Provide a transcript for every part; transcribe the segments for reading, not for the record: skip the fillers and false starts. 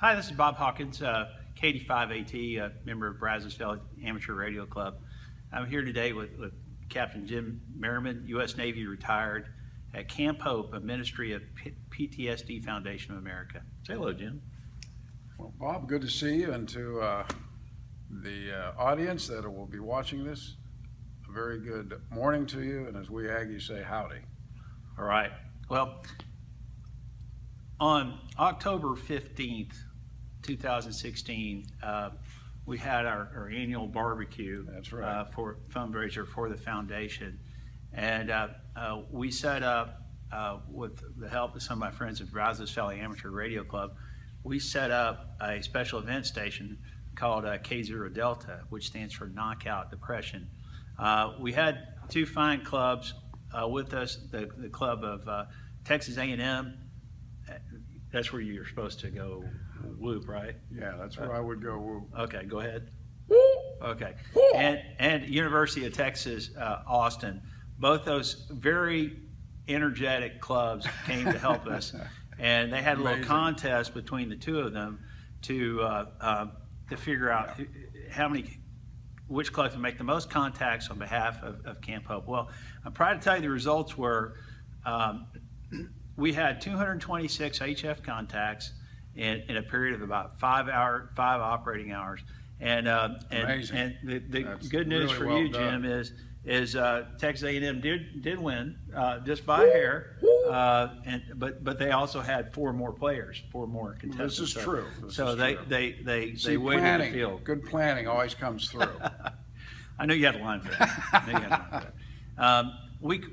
Hi, this is Bob Hawkins, KD5AT, member of Brazos Valley Amateur Radio Club. I'm here today with Captain Jim Merriman, U.S. Navy retired, at Camp Hope, a ministry of PTSD Foundation of America. Say hello, Jim. Well, Bob, good to see you, and to the audience that will be watching this, a very good morning to you, and as we Aggies say, howdy. All right. Well, on October 15th, 2016, we had our annual barbecue. That's right. For fundraiser for the foundation. And we set up, with the help of some of my friends at Brazos Valley Amateur Radio Club, we set up a special event station called K0 Delta, which stands for Knockout Depression. We had two fine clubs with us, the club of Texas A&M. That's where you're supposed to go whoop, right? Yeah, that's where I would go whoop. Okay, go ahead. Okay. And University of Texas, Austin. Both those very energetic clubs came to help us. And they had a little contest between the two of them to figure out which club can make the most contacts on behalf of Camp Hope. Well, I'm proud to tell you the results were, we had 226 HF contacts in a period of about 5 operating hours. And the good news for you, Jim, is Texas A&M did win just by a hair, but they also had four more contestants. This is true. They waited in the field. Good planning always comes through. I knew you had a line for that. We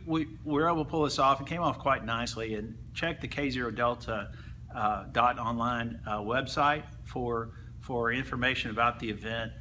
were able to pull this off and came off quite nicely. And check the K0 Delta .online website for information about the event,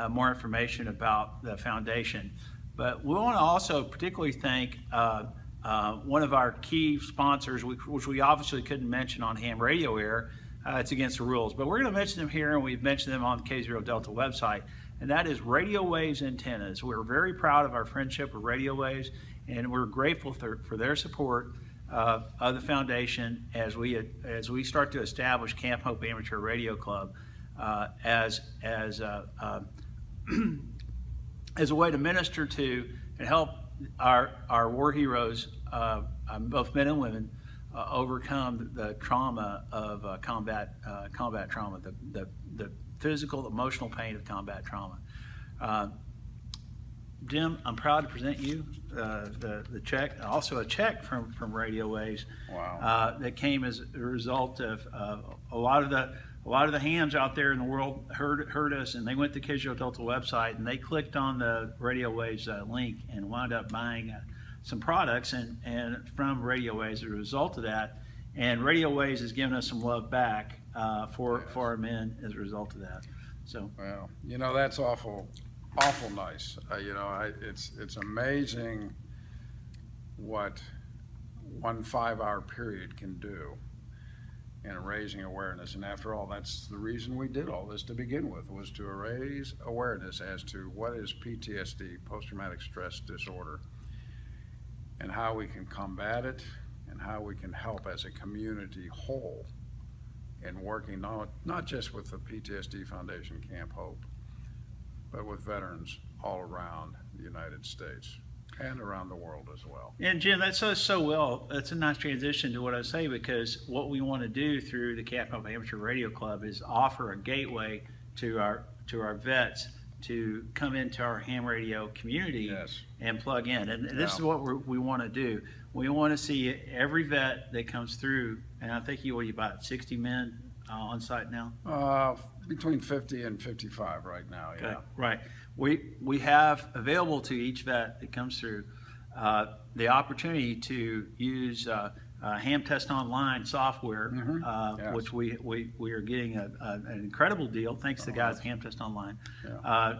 more information about the foundation. But we want to also particularly thank one of our key sponsors, which we obviously couldn't mention on ham radio air. It's against the rules, but we're going to mention them here, and we've mentioned them on the K0 Delta website, and that is Radiowavz antennas. We're very proud of our friendship with Radiowavz, and we're grateful for their support of the foundation as we start to establish Camp Hope Amateur Radio Club as a way to minister to and help our war heroes, both men and women, overcome the trauma of combat trauma, the physical, emotional pain of combat trauma. Jim, I'm proud to present you the check, also a check from Radiowavz. Wow. That came as a result of a lot of the hams out there in the world heard us, and they went to K0 Delta website and they clicked on the Radiowavz link and wound up buying some products and from Radiowavz as a result of that. And Radiowavz has given us some love back for our men as a result of that. So, well, that's awful nice. It's amazing what 1 5-hour period can do in raising awareness. And after all, that's the reason we did all this to begin with, was to raise awareness as to what is PTSD, post-traumatic stress disorder, and how we can combat it and how we can help as a community whole in working not just with the PTSD Foundation Camp Hope, but with veterans all around the United States and around the world as well. And Jim, that says so well. That's a nice transition to what I say, because what we want to do through the Camp Hope Amateur Radio Club is offer a gateway to our vets to come into our ham radio community. Yes. And plug in. And this is what we want to do. We want to see every vet that comes through, and I think you about 60 men on site now? Between 50 and 55 right now, yeah. Okay. Right. We have available to each vet that comes through the opportunity to use Ham Test Online software, Yes. which we are getting an incredible deal, thanks to the guys at Ham Test Online,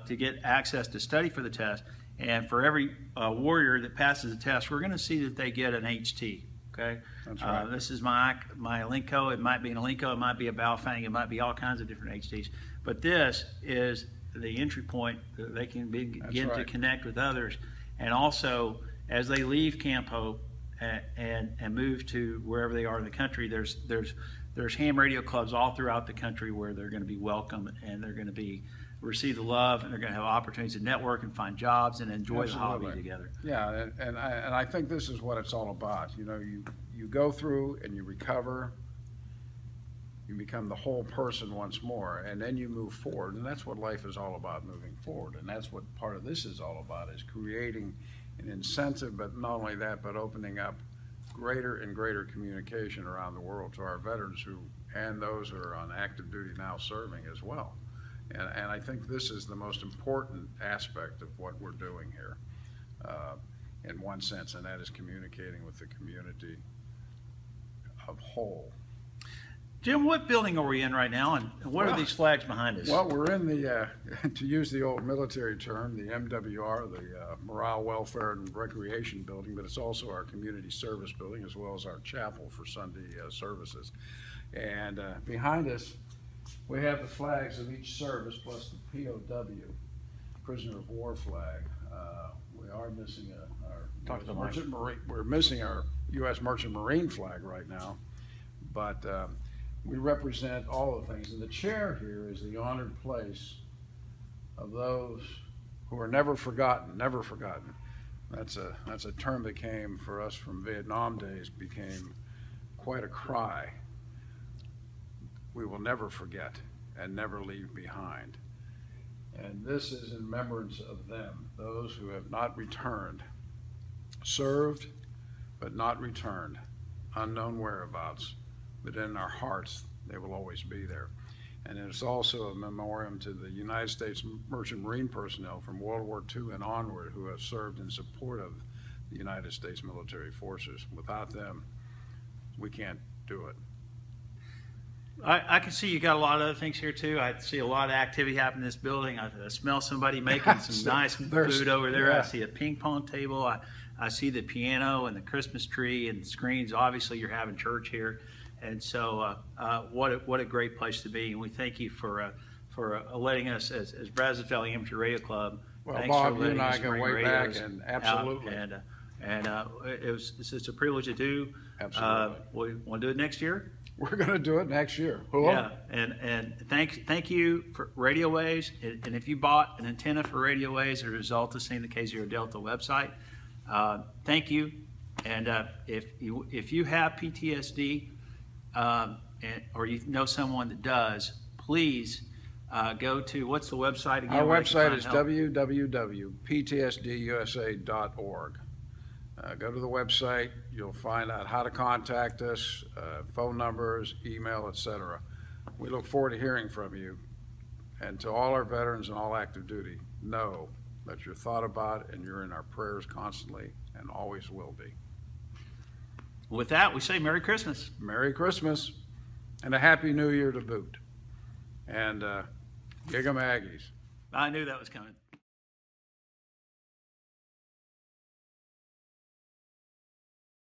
to get access to study for the test. And for every warrior that passes the test, we're going to see that they get an HT. Okay. That's right. This is my Linko. It might be an Linko. It might be a Baofeng. It might be all kinds of different HTs. But this is the entry point that they can begin to connect with others. And also, as they leave Camp Hope, and move to wherever they are in the country, there's ham radio clubs all throughout the country where they're going to be welcome, and they're going to be receive the love, and they're going to have opportunities to network and find jobs and enjoy the hobby Absolutely. together. Yeah, and I think this is what it's all about. You know, you go through and you recover, you become the whole person once more, and then you move forward, and that's what life is all about, moving forward. And that's what part of this is all about, is creating an incentive, but not only that, but opening up greater and greater communication around the world to our veterans and those who are on active duty now serving as well. And I think this is the most important aspect of what we're doing here, in one sense, and that is communicating with the community of whole. Jim, what building are we in right now, and what are these flags behind us? Well, we're in the, to use the old military term, the MWR, the Morale, Welfare, and Recreation Building, but it's also our community service building as well as our chapel for Sunday services. And behind us, we have the flags of each service plus the POW, prisoner of war flag. We are missing Talk to the our Merchant Marine. We're missing our U.S. Merchant Marine flag right now, but we represent all the things. And the chair here is the honored place of those who are never forgotten, never forgotten. That's a term that came for us from Vietnam days, became quite a cry. We will never forget and never leave behind. And this is in remembrance of them, those who have not returned, served but not returned, unknown whereabouts, but in our hearts they will always be there. And it's also a memoriam to the United States Merchant Marine personnel from World War II and onward who have served in support of the United States military forces. Without them, we can't do it. I can see you got a lot of other things here too. I see a lot of activity happening in this building. I smell somebody making some nice food over there. Yeah. I see a ping pong table. I see the piano and the Christmas tree and screens. Obviously, you're having church here, and so what a great place to be. And we thank you for letting us, as Brazos Valley Amateur Radio Club. Well, thanks Bob, for you and letting I us go bring way back, radios and out. absolutely. It's just a privilege to do. Absolutely. We want to do it next year. We're going to do it next year. Yeah, and thank you for Radiowavz. And if you bought an antenna for Radiowavz as a result of seeing the K0 Delta website, thank you. And if you have PTSD or you know someone that does, please go to, what's the website again? Our where they can website find is help? www.ptsdusa.org. Go to the website, you'll find out how to contact us, phone numbers, email, etc. We look forward to hearing from you. And to all our veterans and all active duty, know that you're thought about and you're in our prayers constantly and always will be. With that, we say Merry Christmas. Merry Christmas and a Happy New Year to boot. And Gig 'em Aggies. I knew that was coming.